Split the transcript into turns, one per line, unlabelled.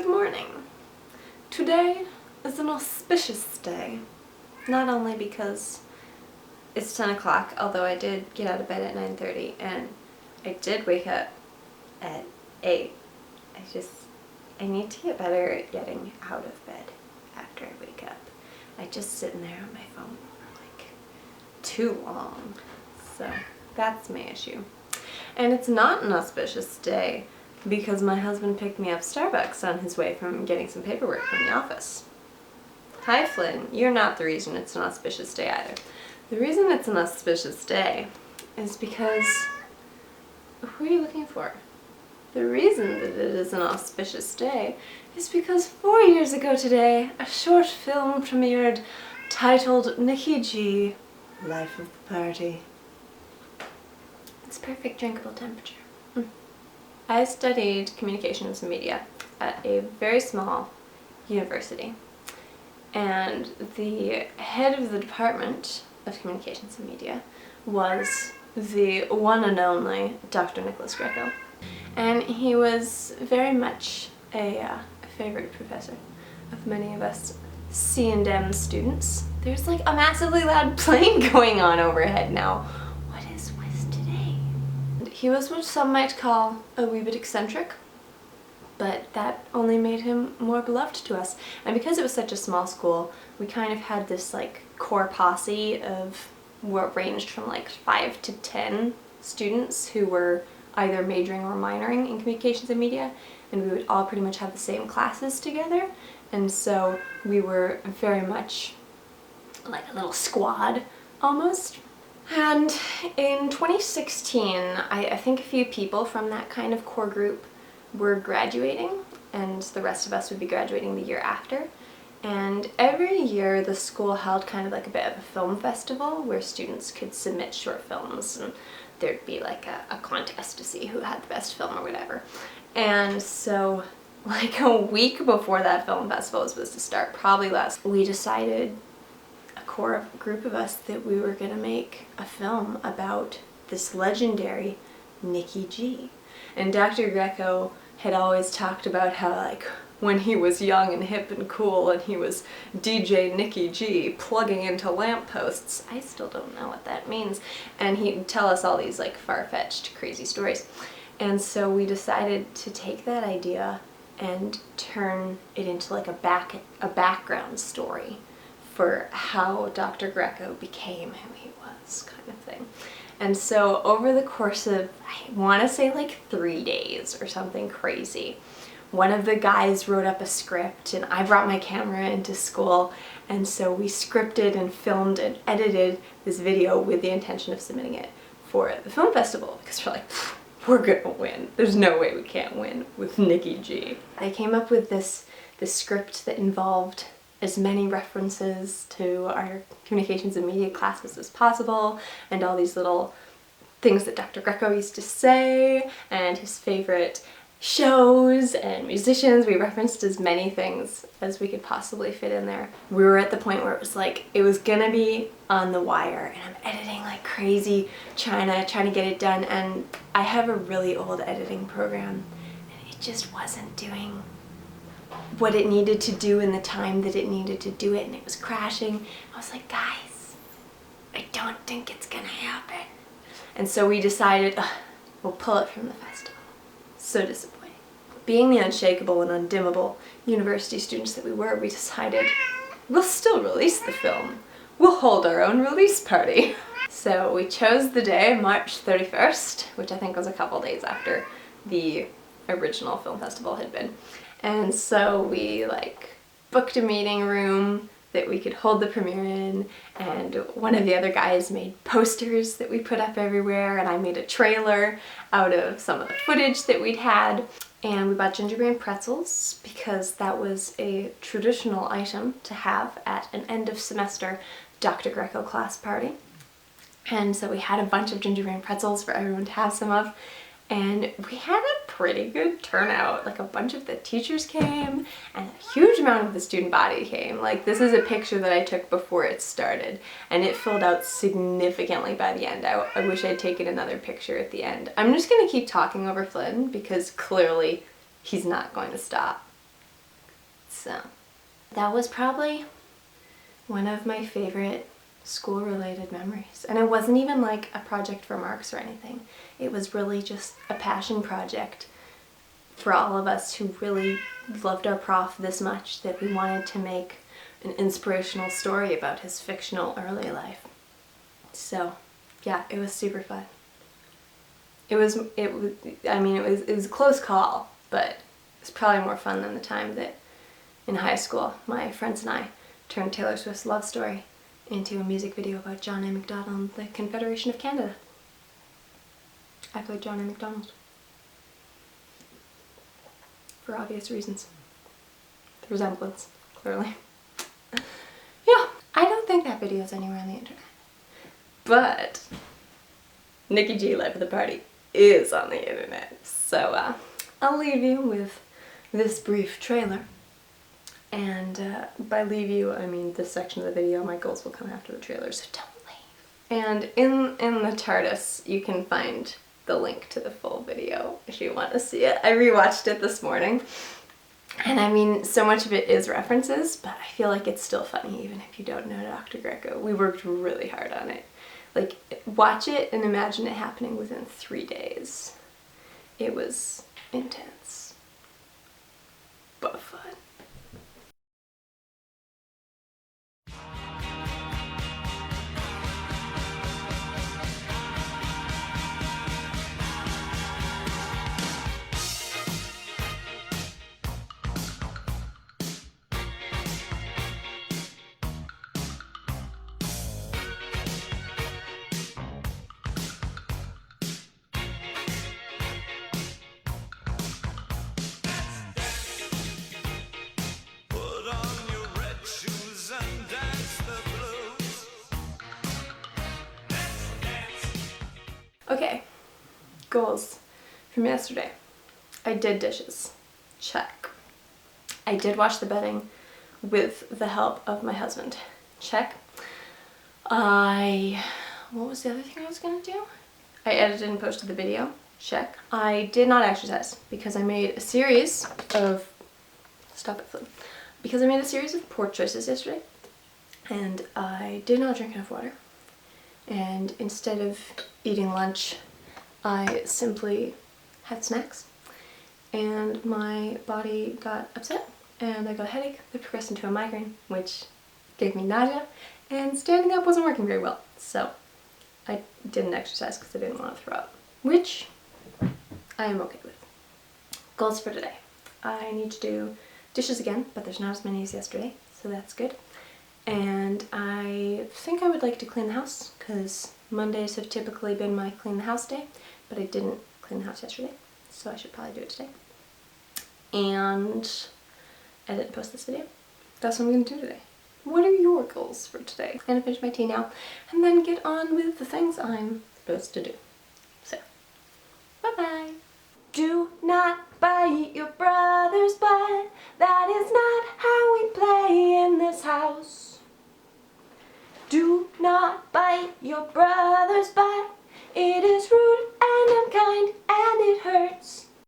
Good morning. Today is an auspicious day. Not only because it's 10 o'clock, although I did get out of bed at 9:30 and I did wake up at 8. I need to get better at getting out of bed after I wake up. I just sit in there on my phone for like too long. So that's my issue. And it's not an auspicious day because my husband picked me up Starbucks on his way from getting some paperwork from the office. Hi Flynn, you're not the reason it's an auspicious day either. The reason it's an auspicious day is because... Who are you looking for? The reason that it is an auspicious day is because 4 years ago today, a short film premiered titled Nikki G, Life of the Party. It's perfect drinkable temperature. I studied communications and media at a very small university, and the head of the department of communications and media was the one and only Dr. Nicholas Greco, and he was very much a favorite professor of many of us C&M students. There's like a massively loud plane going on overhead now. What is with today? He was what some might call a wee bit eccentric, but that only made him more beloved to us. And because it was such a small school, we kind of had this like core posse of what ranged from like 5 to 10 students who were either majoring or minoring in communications and media, and we would all pretty much have the same classes together, and so we were very much like a little squad almost. And in 2016, I think a few people from that kind of core group were graduating, and the rest of us would be graduating the year after. And every year the school held kind of like a bit of a film festival where students could submit short films, and there'd be like a contest to see who had the best film or whatever. And so like a week before that film festival was supposed to start, probably we decided, a core group of us, that we were gonna make a film about this legendary Nikki G. And Dr. Greco had always talked about how like when he was young and hip and cool and he was DJ Nikki G plugging into lampposts. I still don't know what that means. And he'd tell us all these like far-fetched crazy stories. And so we decided to take that idea and turn it into like a background story for how Dr. Greco became who he was, kind of thing. And so over the course of, I want to say like 3 days or something crazy, one of the guys wrote up a script and I brought my camera into school, and so we scripted and filmed and edited this video with the intention of submitting it for the film festival, because we're like, we're gonna win. There's no way we can't win with Nikki G. I came up with this script that involved as many references to our communications and media classes as possible, and all these little things that Dr. Greco used to say, and his favorite shows and musicians. We referenced as many things as we could possibly fit in there. We were at the point where it was like, it was gonna be on the wire, and I'm editing like crazy, trying to get it done, and I have a really old editing program, and it just wasn't doing what it needed to do in the time that it needed to do it, and it was crashing. I was like, guys, I don't think it's gonna happen. And so we decided, we'll pull it from the festival. So disappointing. Being the unshakable and undimmable university students that we were, we decided we'll still release the film. We'll hold our own release party. So we chose the day, March 31st, which I think was a couple days after the original film festival had been. And so we like booked a meeting room that we could hold the premiere in, and one of the other guys made posters that we put up everywhere, and I made a trailer out of some of the footage that we'd had. And we bought gingerbread pretzels because that was a traditional item to have at an end of semester Dr. Greco class party. And so we had a bunch of gingerbread pretzels for everyone to have some of, and we had a pretty good turnout. Like a bunch of the teachers came and a huge amount of the student body came. Like this is a picture that I took before it started, and it filled out significantly by the end. I wish I'd taken another picture at the end. I'm just gonna keep talking over Flynn because clearly he's not going to stop. So that was probably one of my favorite school-related memories. And it wasn't even like a project for marks or anything. It was really just a passion project for all of us who really loved our prof this much that we wanted to make an inspirational story about his fictional early life. So yeah, it was super fun. It was a close call, but it was probably more fun than the time that in high school my friends and I turned Taylor Swift's Love Story into a music video about John A. Macdonald, the Confederation of Canada. I played John A. Macdonald. For obvious reasons. The resemblance, clearly. Yeah, I don't think that video is anywhere on the internet. But Nikki G, Life of the Party, is on the internet. So I'll leave you with this brief trailer. And by leave you, I mean this section of the video. My goals will come after the trailer, so don't leave. And in the TARDIS, you can find the link to the full video if you want to see it. I rewatched it this morning. And I mean, so much of it is references, but I feel like it's still funny even if you don't know Dr. Greco. We worked really hard on it. Like, watch it and imagine it happening within 3 days. It was intense, but fun. Okay, goals from yesterday. I did dishes. Check. I did wash the bedding with the help of my husband. Check. What was the other thing I was gonna do? I edited and posted the video. Check. I did not exercise because I made a series of, stop it, Flynn. Because I made a series of poor choices yesterday and I did not drink enough water. And instead of eating lunch, I simply had snacks and my body got upset and I got a headache that progressed into a migraine, which gave me nausea, and standing up wasn't working very well. So I didn't exercise because I didn't want to throw up, which I am okay with. Goals for today. I need to do dishes again, but there's not as many as yesterday, so that's good. And I think I would like to clean the house because Mondays have typically been my clean the house day, but I didn't clean the house yesterday, so I should probably do it today. And edit and post this video. That's what I'm going to do today. What are your goals for today? I'm going to finish my tea now and then get on with the things I'm supposed to do. So, bye-bye. Do not bite your brother's butt. That is not how we play in this house. Do not bite your brother.